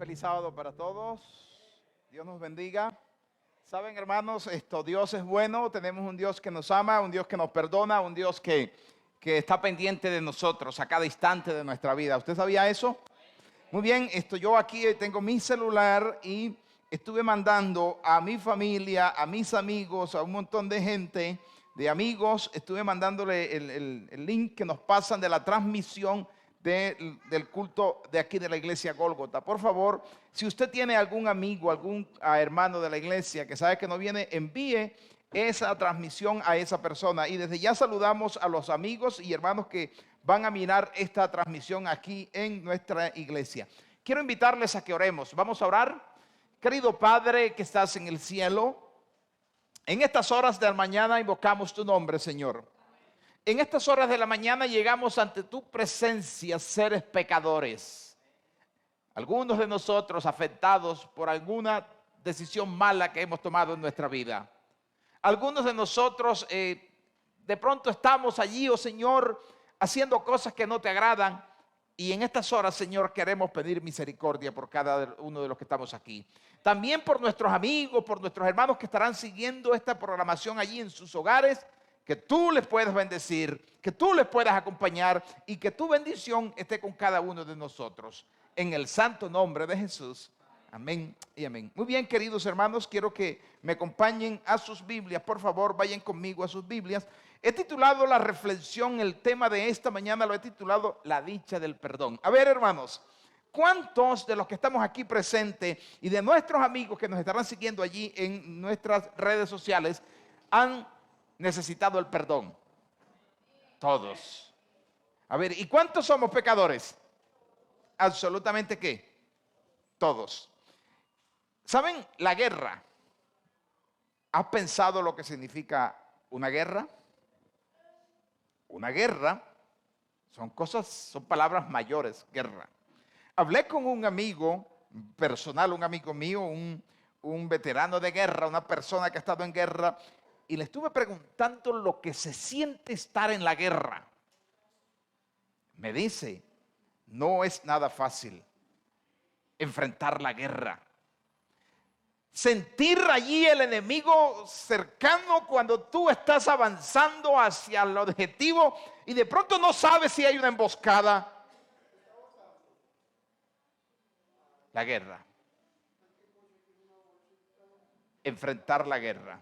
Feliz sábado para todos. Dios nos bendiga. Saben, hermanos, Dios es bueno. Tenemos un Dios que nos ama, un Dios que nos perdona, un Dios que está pendiente de nosotros a cada instante de nuestra vida. ¿Usted sabía eso? Muy bien, yo aquí tengo mi celular y estuve mandando a mi familia, a mis amigos, a un montón de gente, de amigos, estuve mandándole el link que nos pasan de la transmisión del culto de aquí de la iglesia Gólgota. Por favor, si usted tiene algún amigo, algún hermano de la iglesia que sabe que no viene, envíe esa transmisión a esa persona. Y desde ya saludamos a los amigos y hermanos que van a mirar esta transmisión aquí en nuestra iglesia. Quiero invitarles a que oremos. Vamos a orar. Querido Padre que estás en el cielo, en estas horas de la mañana invocamos tu nombre, Señor. En estas horas de la mañana llegamos ante tu presencia, seres pecadores. Algunos de nosotros afectados por alguna decisión mala que hemos tomado en nuestra vida. Algunos de nosotros de pronto estamos allí, oh Señor, haciendo cosas que no te agradan. Y en estas horas, Señor, queremos pedir misericordia por cada uno de los que estamos aquí. También por nuestros amigos, por nuestros hermanos que estarán siguiendo esta programación allí en sus hogares. Que tú les puedas bendecir, que tú les puedas acompañar y que tu bendición esté con cada uno de nosotros. En el santo nombre de Jesús. Amén y amén. Muy bien, queridos hermanos, quiero que me acompañen a sus Biblias. Por favor, vayan conmigo a sus Biblias. He titulado la reflexión, el tema de esta mañana lo he titulado La dicha del perdón. A ver, hermanos, ¿cuántos de los que estamos aquí presentes y de nuestros amigos que nos estarán siguiendo allí en nuestras redes sociales han necesitado el perdón? Todos. A ver, ¿y cuántos somos pecadores? Absolutamente ¿qué? Todos. ¿Saben la guerra? ¿Has pensado lo que significa una guerra? Una guerra son palabras mayores, guerra. Hablé con un amigo personal, un amigo mío, un veterano de guerra, una persona que ha estado en guerra, y le estuve preguntando lo que se siente estar en la guerra. Me dice, no es nada fácil enfrentar la guerra. Sentir allí el enemigo cercano cuando tú estás avanzando hacia el objetivo y de pronto no sabes si hay una emboscada. La guerra. Enfrentar la guerra.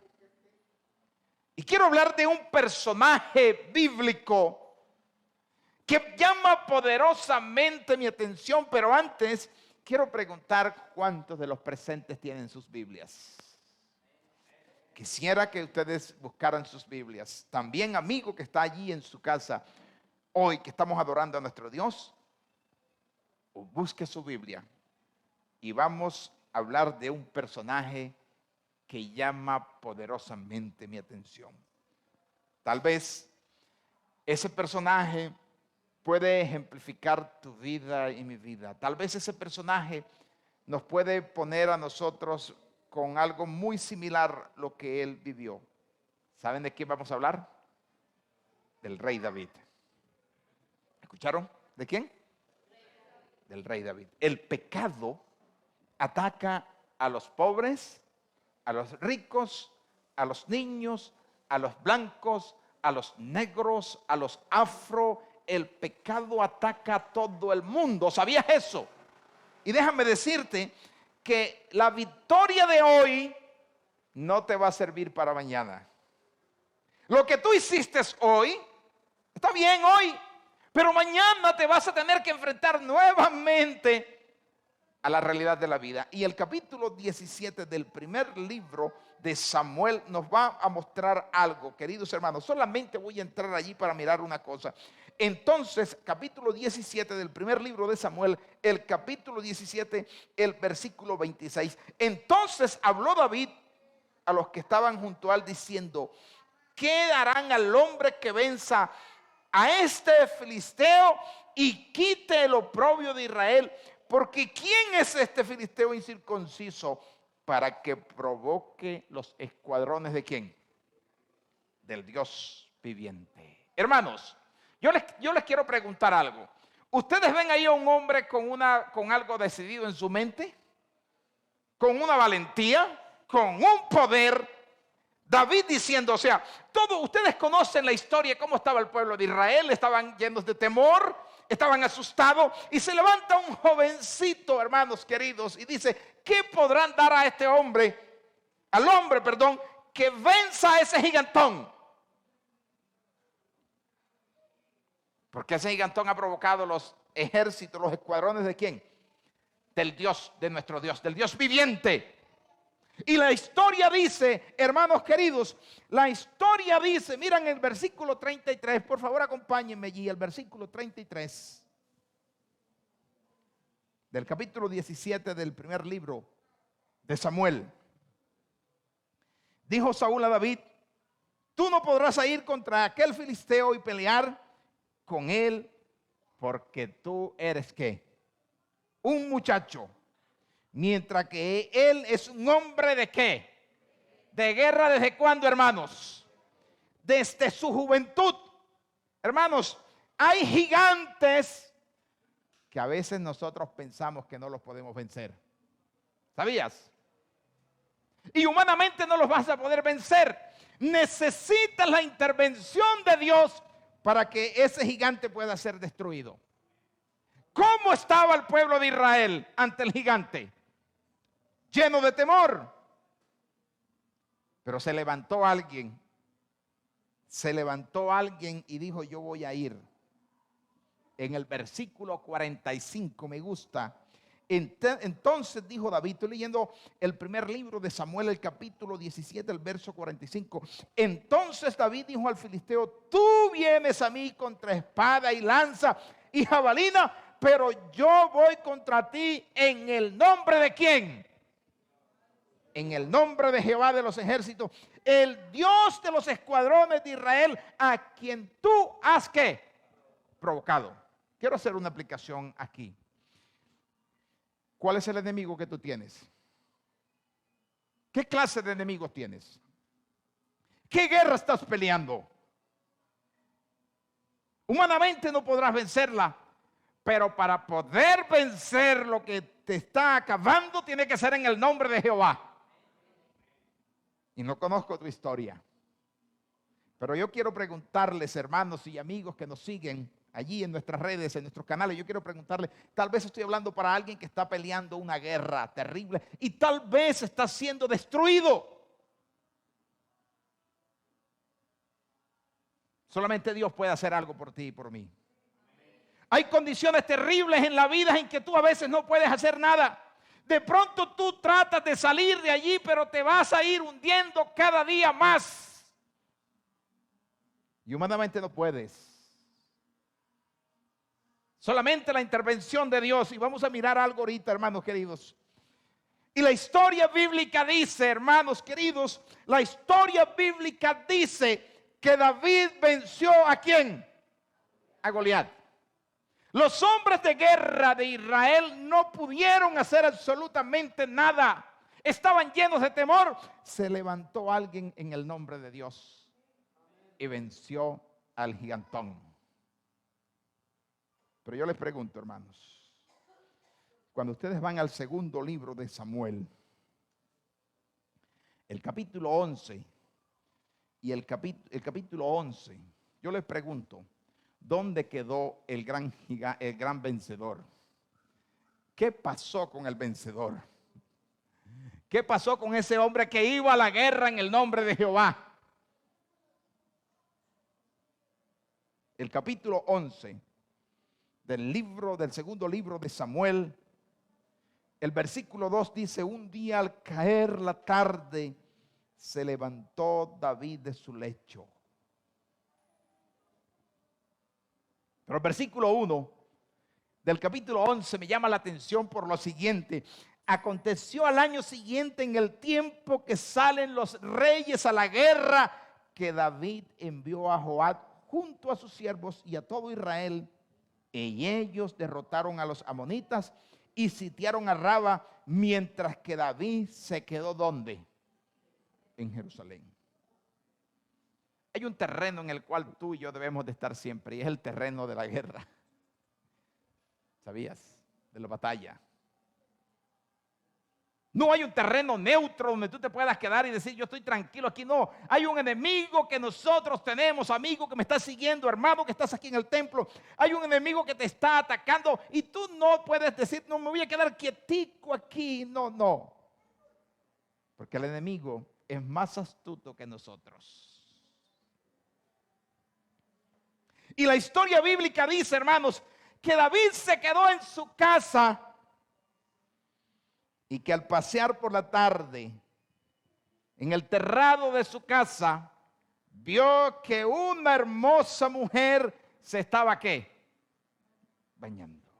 Y quiero hablar de un personaje bíblico que llama poderosamente mi atención, pero antes quiero preguntar cuántos de los presentes tienen sus Biblias. Quisiera que ustedes buscaran sus Biblias. También, amigo que está allí en su casa, hoy que estamos adorando a nuestro Dios, busque su Biblia y vamos a hablar de un personaje que llama poderosamente mi atención. Tal vez ese personaje puede ejemplificar tu vida y mi vida. Tal vez ese personaje nos puede poner a nosotros con algo muy similar a lo que él vivió. ¿Saben de quién vamos a hablar? Del rey David. ¿Escucharon? ¿De quién? Del rey David. El pecado ataca a los pobres, a los ricos, a los niños, a los blancos, a los negros, a los afro. El pecado ataca a todo el mundo. ¿Sabías eso? Y déjame decirte que la victoria de hoy no te va a servir para mañana. Lo que tú hiciste hoy, está bien hoy, pero mañana te vas a tener que enfrentar nuevamente a la realidad de la vida. Y el capítulo 17 del primer libro de Samuel nos va a mostrar algo, queridos hermanos. Solamente voy a entrar allí para mirar una cosa. Entonces, capítulo 17 del primer libro de Samuel, el capítulo 17, el versículo 26. Entonces habló David a los que estaban junto a él diciendo: ¿qué harán al hombre que venza a este filisteo y quite el oprobio de Israel? Porque ¿quién es este filisteo incircunciso para que provoque los escuadrones de quién? Del Dios viviente. Hermanos, yo les quiero preguntar algo. ¿Ustedes ven ahí a un hombre con algo decidido en su mente? Con una valentía, con un poder. David diciendo, o sea, todos ustedes conocen la historia, cómo estaba el pueblo de Israel, estaban llenos de temor, estaban asustados, y se levanta un jovencito, hermanos queridos, y dice, ¿qué podrán dar a este hombre, que venza a ese gigantón? Porque ese gigantón ha provocado los ejércitos, los escuadrones ¿de quién? Del Dios, de nuestro Dios, del Dios viviente. Y la historia dice, hermanos queridos, la historia dice, miren el versículo 33, por favor acompáñenme allí, el versículo 33 del capítulo 17 del primer libro de Samuel. Dijo Saúl a David, tú no podrás ir contra aquel filisteo y pelear con él, porque tú eres ¿qué? Un muchacho. Mientras que él es un hombre ¿de qué? De guerra. ¿Desde cuándo, hermanos? Desde su juventud. Hermanos, hay gigantes que a veces nosotros pensamos que no los podemos vencer. ¿Sabías? Y humanamente no los vas a poder vencer. Necesitas la intervención de Dios para que ese gigante pueda ser destruido. ¿Cómo estaba el pueblo de Israel ante el gigante? Lleno de temor. Pero se levantó alguien y dijo, yo voy a ir. En el versículo 45 me gusta. Entonces dijo David, estoy leyendo el primer libro de Samuel, el capítulo 17, el verso 45. Entonces David dijo al filisteo, tú vienes a mí contra espada y lanza y jabalina, pero yo voy contra ti en el nombre ¿de quién? En el nombre de Jehová de los ejércitos, el Dios de los escuadrones de Israel, a quien tú has ¿qué? Provocado. Quiero hacer una aplicación aquí. ¿Cuál es el enemigo que tú tienes? ¿Qué clase de enemigos tienes? ¿Qué guerra estás peleando? Humanamente no podrás vencerla, pero para poder vencer lo que te está acabando, tiene que ser en el nombre de Jehová. Y no conozco tu historia, pero yo quiero preguntarles, hermanos y amigos que nos siguen allí en nuestras redes, en nuestros canales, yo quiero preguntarles, tal vez estoy hablando para alguien que está peleando una guerra terrible y tal vez está siendo destruido. Solamente Dios puede hacer algo por ti y por mí. Hay condiciones terribles en la vida en que tú a veces no puedes hacer nada. De pronto tú tratas de salir de allí, pero te vas a ir hundiendo cada día más. Y humanamente no puedes. Solamente la intervención de Dios. Y vamos a mirar algo ahorita, hermanos queridos. Y la historia bíblica dice, hermanos queridos, la historia bíblica dice que David venció ¿a quién? A Goliat. Los hombres de guerra de Israel no pudieron hacer absolutamente nada. Estaban llenos de temor. Se levantó alguien en el nombre de Dios y venció al gigantón. Pero yo les pregunto, hermanos, cuando ustedes van al segundo libro de Samuel, el capítulo 11 y el capítulo 11, yo les pregunto, ¿dónde quedó el gran vencedor? ¿Qué pasó con el vencedor? ¿Qué pasó con ese hombre que iba a la guerra en el nombre de Jehová? El capítulo 11 del segundo libro de Samuel, el versículo 2 dice, un día al caer la tarde se levantó David de su lecho. Pero el versículo 1 del capítulo 11 me llama la atención por lo siguiente. Aconteció al año siguiente, en el tiempo que salen los reyes a la guerra, que David envió a Joab junto a sus siervos y a todo Israel, y ellos derrotaron a los amonitas y sitiaron a Raba, mientras que David se quedó ¿dónde? En Jerusalén. Hay un terreno en el cual tú y yo debemos de estar siempre, y es el terreno de la guerra. ¿Sabías? De la batalla. No hay un terreno neutro donde tú te puedas quedar y decir, yo estoy tranquilo aquí. No, hay un enemigo que nosotros tenemos, amigo que me está siguiendo, hermano que estás aquí en el templo. Hay un enemigo que te está atacando y tú no puedes decir, no, me voy a quedar quietico aquí. No, no. Porque el enemigo es más astuto que nosotros. Y la historia bíblica dice, hermanos, que David se quedó en su casa y que al pasear por la tarde en el terrado de su casa, vio que una hermosa mujer se estaba, ¿qué? Bañando.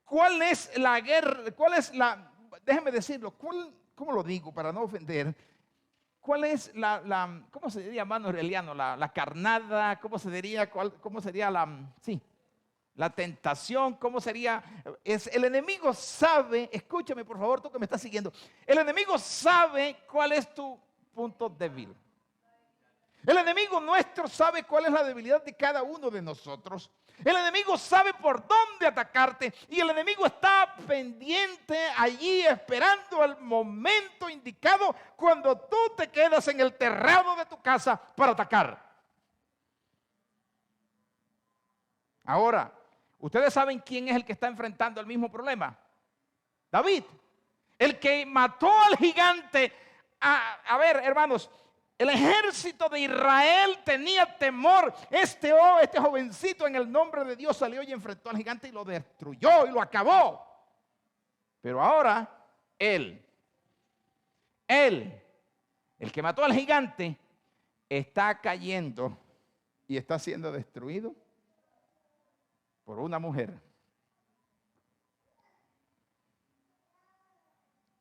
¿Cuál es la guerra? ¿Cuál es la, déjeme decirlo, cómo lo digo para no ofender? ¿Cuál es cómo se diría, hermano Aureliano? La carnada, ¿cómo se diría? ¿Cómo sería la tentación? ¿Cómo sería? El enemigo sabe, escúchame por favor, tú que me estás siguiendo. El enemigo sabe cuál es tu punto débil. El enemigo nuestro sabe cuál es la debilidad de cada uno de nosotros. El enemigo sabe por dónde atacarte y el enemigo está pendiente allí esperando el momento indicado cuando tú te quedas en el terrado de tu casa para atacar. Ahora, ¿ustedes saben quién es el que está enfrentando el mismo problema? David, el que mató al gigante. A ver, hermanos, el ejército de Israel tenía temor. Este jovencito en el nombre de Dios salió y enfrentó al gigante y lo destruyó y lo acabó. Pero ahora, el que mató al gigante, está cayendo y está siendo destruido por una mujer.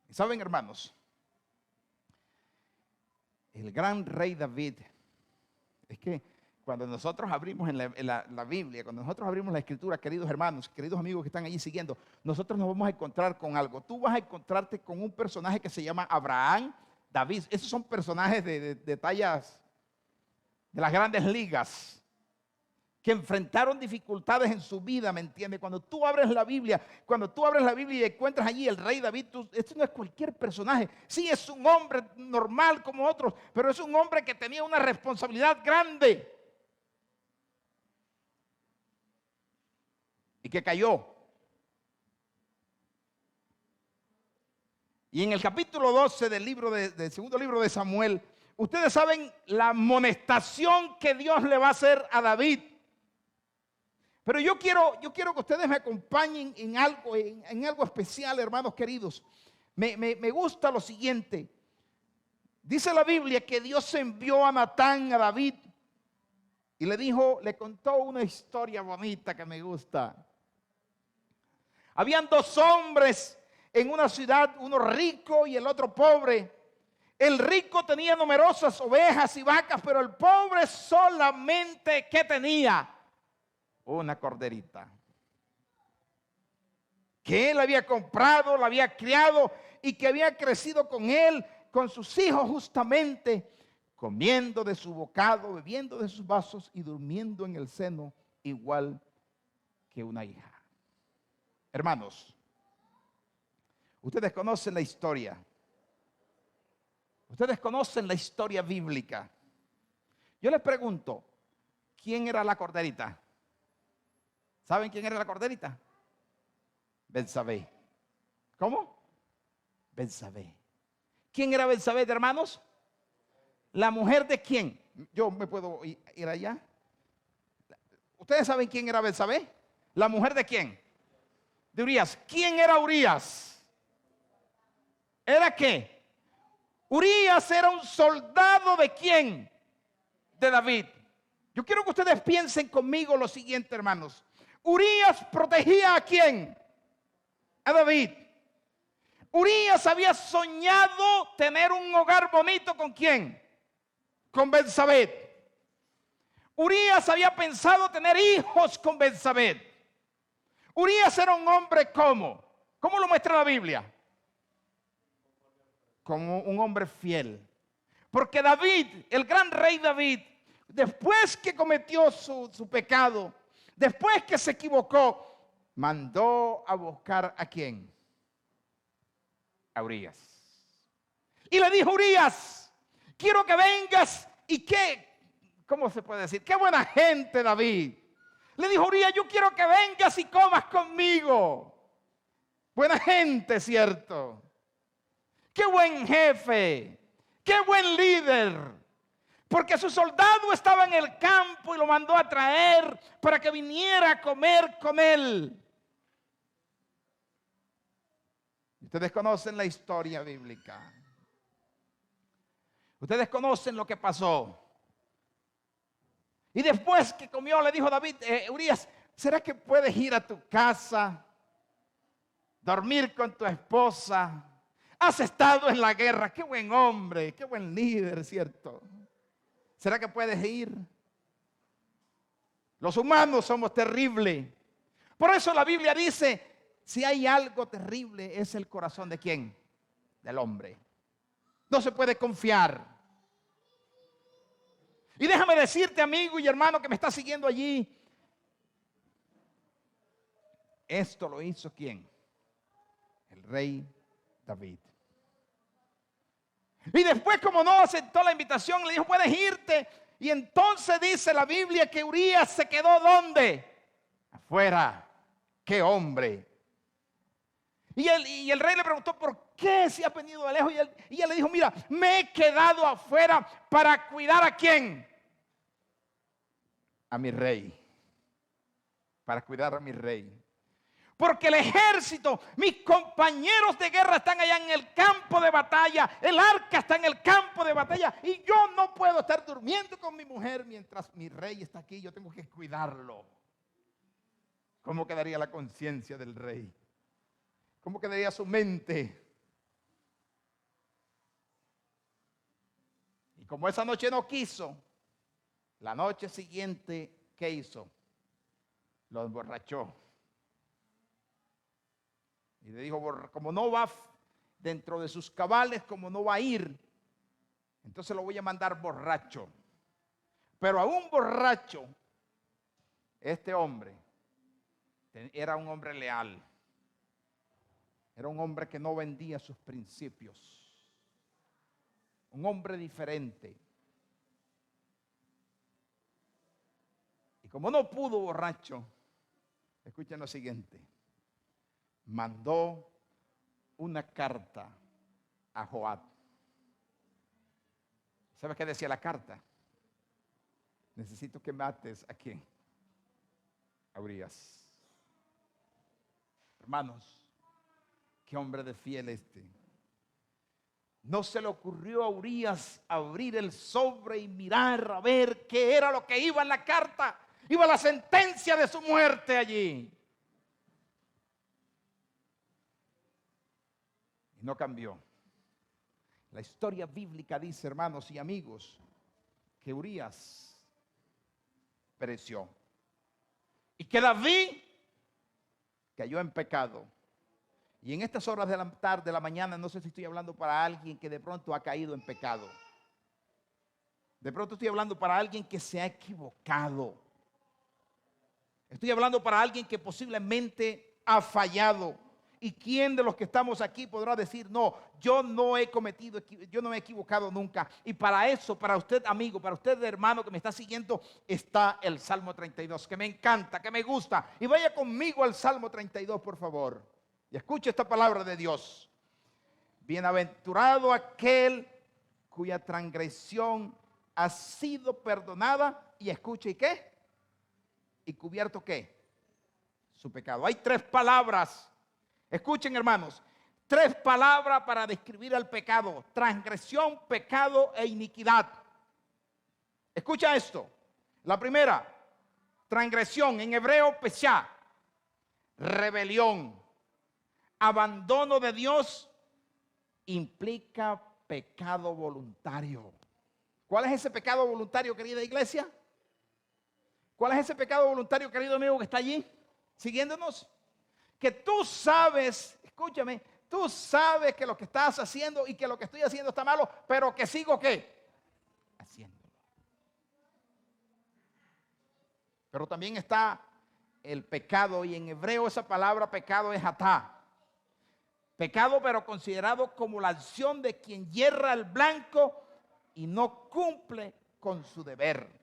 ¿Saben, hermanos? El gran rey David, es que cuando nosotros abrimos en la Biblia, cuando nosotros abrimos la Escritura, queridos hermanos, queridos amigos que están allí siguiendo, nosotros nos vamos a encontrar con algo. Tú vas a encontrarte con un personaje que se llama Abraham, David. Esos son personajes de tallas de las grandes ligas, que enfrentaron dificultades en su vida, ¿me entiendes? Cuando tú abres la Biblia y encuentras allí el rey David, este no es cualquier personaje. Sí, es un hombre normal como otros, pero es un hombre que tenía una responsabilidad grande y que cayó. Y en el capítulo 12 del segundo libro de Samuel, ustedes saben la amonestación que Dios le va a hacer a David. Pero yo quiero que ustedes me acompañen en algo especial, hermanos queridos. Me gusta lo siguiente. Dice la Biblia que Dios envió a Natán a David y le contó una historia bonita que me gusta. Habían dos hombres en una ciudad, uno rico y el otro pobre. El rico tenía numerosas ovejas y vacas, pero el pobre solamente, ¿qué tenía? Una corderita que él había comprado, la había criado y que había crecido con él, con sus hijos justamente, comiendo de su bocado, bebiendo de sus vasos y durmiendo en el seno igual que una hija. Hermanos, ustedes conocen la historia. Ustedes conocen la historia bíblica. Yo les pregunto, ¿quién era la corderita? ¿Saben quién era la corderita? Betsabé. ¿Cómo? Betsabé. ¿Quién era Betsabé, hermanos? ¿La mujer de quién? Yo me puedo ir allá. ¿Ustedes saben quién era Betsabé? ¿La mujer de quién? De Urías. ¿Quién era Urías? ¿Era qué? Urías era un soldado de quién? De David. Yo quiero que ustedes piensen conmigo lo siguiente, hermanos. Urías protegía a quién? A David. Urías había soñado tener un hogar bonito ¿con quién? Con Betsabé. Urías había pensado tener hijos con Betsabé. Urías era un hombre ¿cómo? ¿Cómo lo muestra la Biblia? Como un hombre fiel. Porque David, el gran rey David, después que cometió su pecado, después que se equivocó, mandó a buscar ¿a quién? A Urías. Y le dijo: Urías, quiero que vengas. Y ¿cómo se puede decir? Qué buena gente, David. Le dijo: Urías, yo quiero que vengas y comas conmigo. Buena gente, ¿cierto? Qué buen jefe, qué buen líder. Porque su soldado estaba en el campo y lo mandó a traer para que viniera a comer con él. Ustedes conocen la historia bíblica. Ustedes conocen lo que pasó. Y después que comió, le dijo David: Urías, ¿será que puedes ir a tu casa, dormir con tu esposa? Has estado en la guerra. Qué buen hombre, qué buen líder, ¿cierto? ¿Será que puedes ir? Los humanos somos terribles. Por eso la Biblia dice: si hay algo terrible, es el corazón ¿de quién? Del hombre. No se puede confiar. Y déjame decirte, amigo y hermano que me está siguiendo allí, esto lo hizo ¿quién? El rey David. Y después, como no aceptó la invitación, le dijo: puedes irte. Y entonces dice la Biblia que Urías se quedó ¿dónde? Afuera. ¡Qué hombre! Y el rey le preguntó: ¿por qué si has venido de lejos? Y él le dijo: mira, me he quedado afuera para cuidar ¿a quién? A mi rey. Para cuidar a mi rey. Porque el ejército, mis compañeros de guerra están allá en el campo de batalla. El arca está en el campo de batalla. Y yo no puedo estar durmiendo con mi mujer mientras mi rey está aquí. Yo tengo que cuidarlo. ¿Cómo quedaría la conciencia del rey? ¿Cómo quedaría su mente? Y como esa noche no quiso, la noche siguiente, ¿qué hizo? Lo emborrachó. Y le dijo: como no va dentro de sus cabales, como no va a ir, entonces lo voy a mandar borracho. Pero a un borracho, este hombre era un hombre leal. Era un hombre que no vendía sus principios. Un hombre diferente. Y como no pudo borracho, escuchen lo siguiente: mandó una carta a Joab. ¿Sabes qué decía la carta? Necesito que mates ¿a quién? A Urías. Hermanos, qué hombre de fiel este. No se le ocurrió a Urías abrir el sobre y mirar a ver qué era lo que iba en la carta. Iba la sentencia de su muerte allí. No cambió. La historia bíblica dice, hermanos y amigos, que Urías pereció y que David cayó en pecado. Y en estas horas de la tarde, de la mañana, no sé si estoy hablando para alguien que de pronto ha caído en pecado. De pronto estoy hablando para alguien que se ha equivocado. Estoy hablando para alguien que posiblemente ha fallado. ¿Y quién de los que estamos aquí podrá decir: no, yo no he equivocado nunca? Y para eso, para usted amigo, para usted hermano que me está siguiendo, está el Salmo 32, que me encanta, que me gusta. Y vaya conmigo al Salmo 32, por favor. Y escuche esta palabra de Dios. Bienaventurado aquel cuya transgresión ha sido perdonada. Y escuche, ¿y qué? ¿Y cubierto qué? Su pecado. Hay tres palabras. Escuchen, hermanos, tres palabras para describir el pecado: transgresión, pecado e iniquidad. Escucha esto. La primera, transgresión, en hebreo peshá, rebelión, abandono de Dios, implica pecado voluntario. ¿Cuál es ese pecado voluntario, querida iglesia? ¿Cuál es ese pecado voluntario, querido amigo que está allí siguiéndonos? Que tú sabes, escúchame, tú sabes que lo que estás haciendo y que lo que estoy haciendo está malo, pero que sigo ¿qué? Haciéndolo. Pero también está el pecado, y en hebreo esa palabra pecado es hatá. Pecado, pero considerado como la acción de quien yerra el blanco y no cumple con su deber.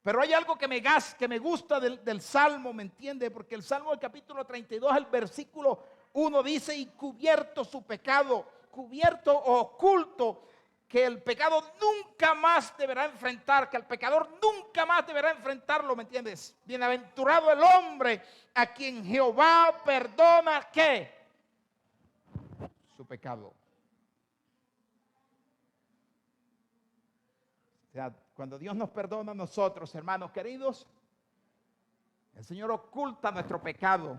Pero hay algo que me gusta del Salmo, ¿me entiende? Porque el Salmo del capítulo 32, el versículo 1 dice, y cubierto su pecado, cubierto o oculto, que el pecado nunca más deberá enfrentar, que el pecador nunca más deberá enfrentarlo, ¿me entiendes? Bienaventurado el hombre a quien Jehová perdona, ¿qué? Su pecado. O sea, cuando Dios nos perdona a nosotros, hermanos queridos, el Señor oculta nuestro pecado,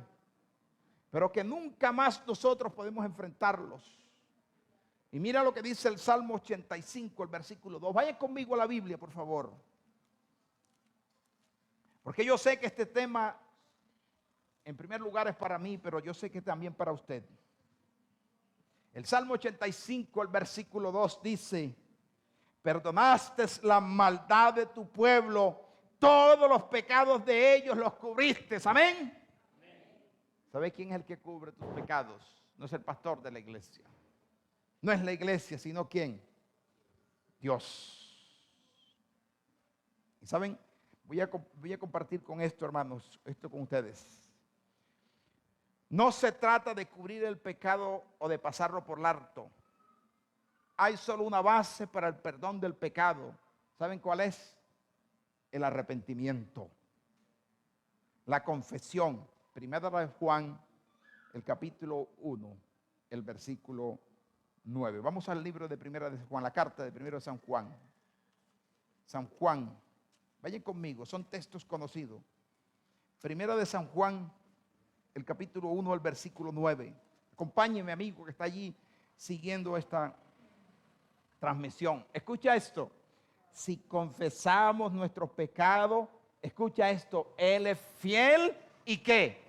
pero que nunca más nosotros podemos enfrentarlos. Y mira lo que dice el Salmo 85, el versículo 2. Vayan conmigo a la Biblia, por favor. Porque yo sé que este tema, en primer lugar, es para mí, pero yo sé que también para usted. El Salmo 85, el versículo 2 dice, perdonaste la maldad de tu pueblo, todos los pecados de ellos los cubriste. Amén. ¿Sabe quién es el que cubre tus pecados? No es el pastor de la iglesia. No es la iglesia, sino ¿quién? Dios. Y saben, voy a compartir con esto, hermanos, esto con ustedes. No se trata de cubrir el pecado o de pasarlo por alto. Hay solo una base para el perdón del pecado. ¿Saben cuál es? El arrepentimiento. La confesión. Primera de Juan, el capítulo 1, el versículo 9. Vamos al libro de Primera de Juan, la carta de Primero de San Juan. San Juan. Vayan conmigo, son textos conocidos. Primera de San Juan, el capítulo 1, el versículo 9. Acompáñeme, amigo, que está allí siguiendo esta transmisión. Escucha esto. Si confesamos nuestros pecados, escucha esto, Él es fiel y ¿qué?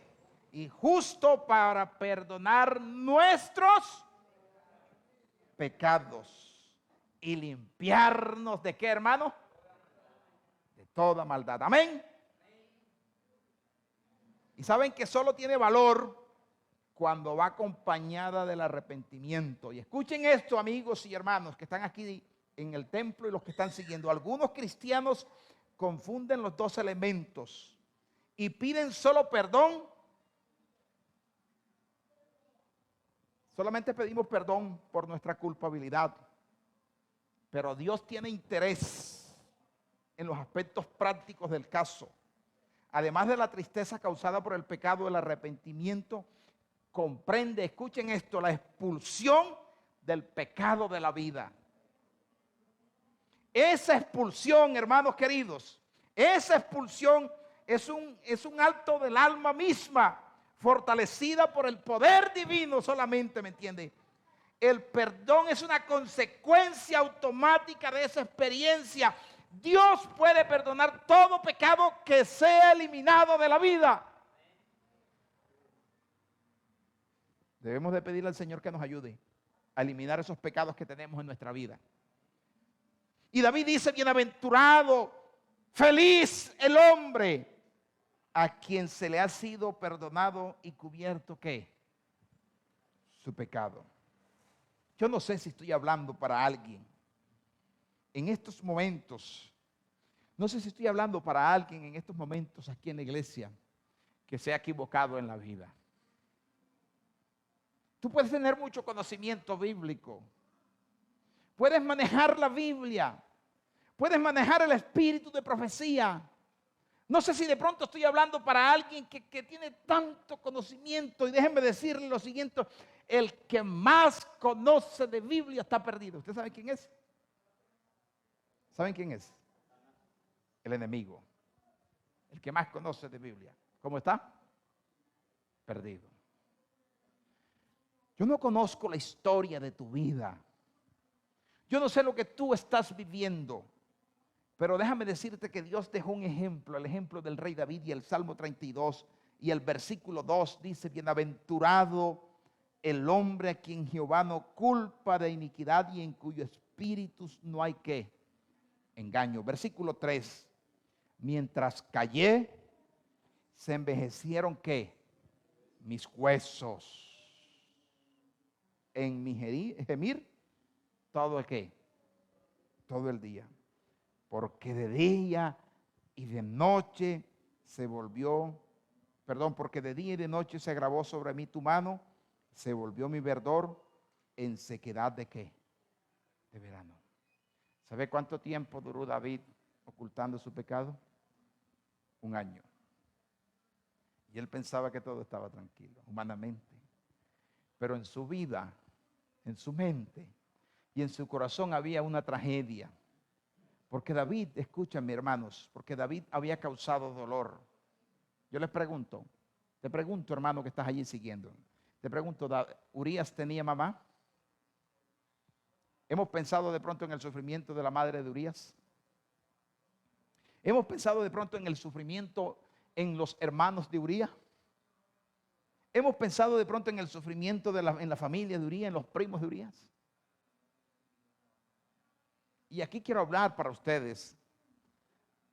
Y justo para perdonar nuestros pecados y limpiarnos de ¿qué, hermano? De toda maldad. Amén. Y saben que solo tiene valor cuando va acompañada del arrepentimiento. Y escuchen esto, amigos y hermanos que están aquí en el templo y los que están siguiendo. Algunos cristianos confunden los dos elementos y piden solo perdón. Solamente pedimos perdón por nuestra culpabilidad. Pero Dios tiene interés en los aspectos prácticos del caso. Además de la tristeza causada por el pecado, el arrepentimiento comprende, escuchen esto, la expulsión del pecado de la vida. Esa expulsión, hermanos queridos, esa expulsión es un acto del alma misma, fortalecida por el poder divino solamente, ¿me entiende? El perdón es una consecuencia automática de esa experiencia. Dios puede perdonar todo pecado que sea eliminado de la vida. Debemos de pedirle al Señor que nos ayude a eliminar esos pecados que tenemos en nuestra vida. Y David dice, bienaventurado, feliz el hombre a quien se le ha sido perdonado y cubierto, ¿qué? Su pecado. Yo no sé si estoy hablando para alguien en estos momentos. No sé si estoy hablando para alguien en estos momentos aquí en la iglesia que se ha equivocado en la vida. Tú puedes tener mucho conocimiento bíblico. Puedes manejar la Biblia. Puedes manejar el espíritu de profecía. No sé si de pronto estoy hablando para alguien que tiene tanto conocimiento. Y déjenme decirle lo siguiente. El que más conoce de Biblia está perdido. ¿Usted sabe quién es? ¿Saben quién es? El enemigo. El que más conoce de Biblia. ¿Cómo está? Perdido. Yo no conozco la historia de tu vida. Yo no sé lo que tú estás viviendo. Pero déjame decirte que Dios dejó un ejemplo, el ejemplo del rey David, y el Salmo 32 y el versículo 2 dice, bienaventurado el hombre a quien Jehová no culpa de iniquidad y en cuyo espíritu no hay ¿qué? Engaño. Versículo 3, mientras callé, se envejecieron ¿qué? Mis huesos. En mi gemir todo el ¿qué? Todo el día. Porque de día y de noche porque de día y de noche se agravó sobre mí tu mano, se volvió mi verdor en sequedad de ¿qué? De verano. ¿Sabe cuánto tiempo duró David ocultando su pecado? 1 año. Y él pensaba que todo estaba tranquilo, humanamente. Pero en su vida, en su mente y en su corazón había una tragedia. Porque David, escúchame hermanos, porque David había causado dolor. Yo les pregunto, te pregunto hermano que estás allí siguiendo, te pregunto, ¿Urías tenía mamá? ¿Hemos pensado de pronto en el sufrimiento de la madre de Urías? ¿Hemos pensado de pronto en el sufrimiento en los hermanos de Urías? ¿Hemos pensado de pronto en el sufrimiento en la familia de Urías, en los primos de Urías? Y aquí quiero hablar para ustedes.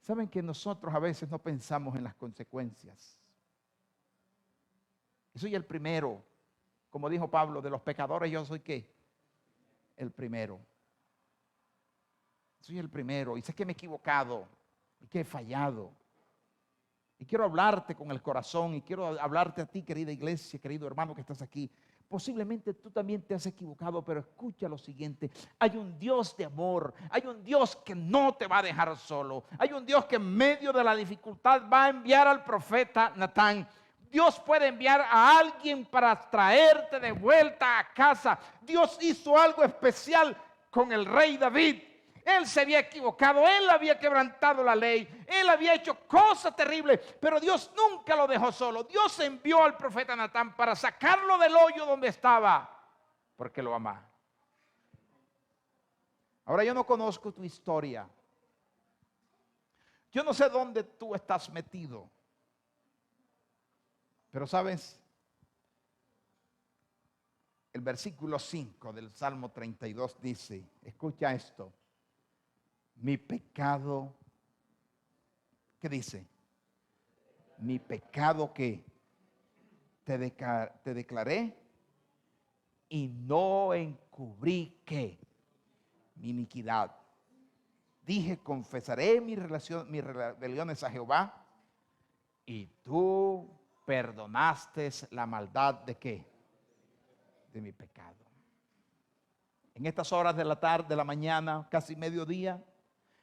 Saben que nosotros a veces no pensamos en las consecuencias. Y soy el primero, como dijo Pablo, de los pecadores yo soy ¿qué? El primero. Soy el primero y sé que me he equivocado y que he fallado. Y quiero hablarte con el corazón y quiero hablarte a ti, querida iglesia, querido hermano que estás aquí. Posiblemente tú también te has equivocado, pero escucha lo siguiente. Hay un Dios de amor, hay un Dios que no te va a dejar solo. Hay un Dios que en medio de la dificultad va a enviar al profeta Natán. Dios puede enviar a alguien para traerte de vuelta a casa. Dios hizo algo especial con el rey David. Él se había equivocado, él había quebrantado la ley, él había hecho cosas terribles, pero Dios nunca lo dejó solo. Dios envió al profeta Natán para sacarlo del hoyo donde estaba, porque lo amaba. Ahora yo no conozco tu historia. Yo no sé dónde tú estás metido. Pero sabes, el versículo 5 del Salmo 32 dice, escucha esto. Mi pecado, ¿qué dice? Mi pecado que te declaré y no encubrí ¿qué? Mi iniquidad. Dije, confesaré mis rebeliones a Jehová y tú perdonaste la maldad de ¿qué? De mi pecado. En estas horas de la tarde, de la mañana, casi mediodía,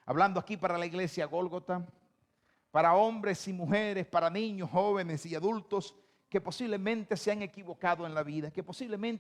hablando aquí para la iglesia Gólgota, para hombres y mujeres, para niños, jóvenes y adultos que posiblemente se han equivocado en la vida, que posiblemente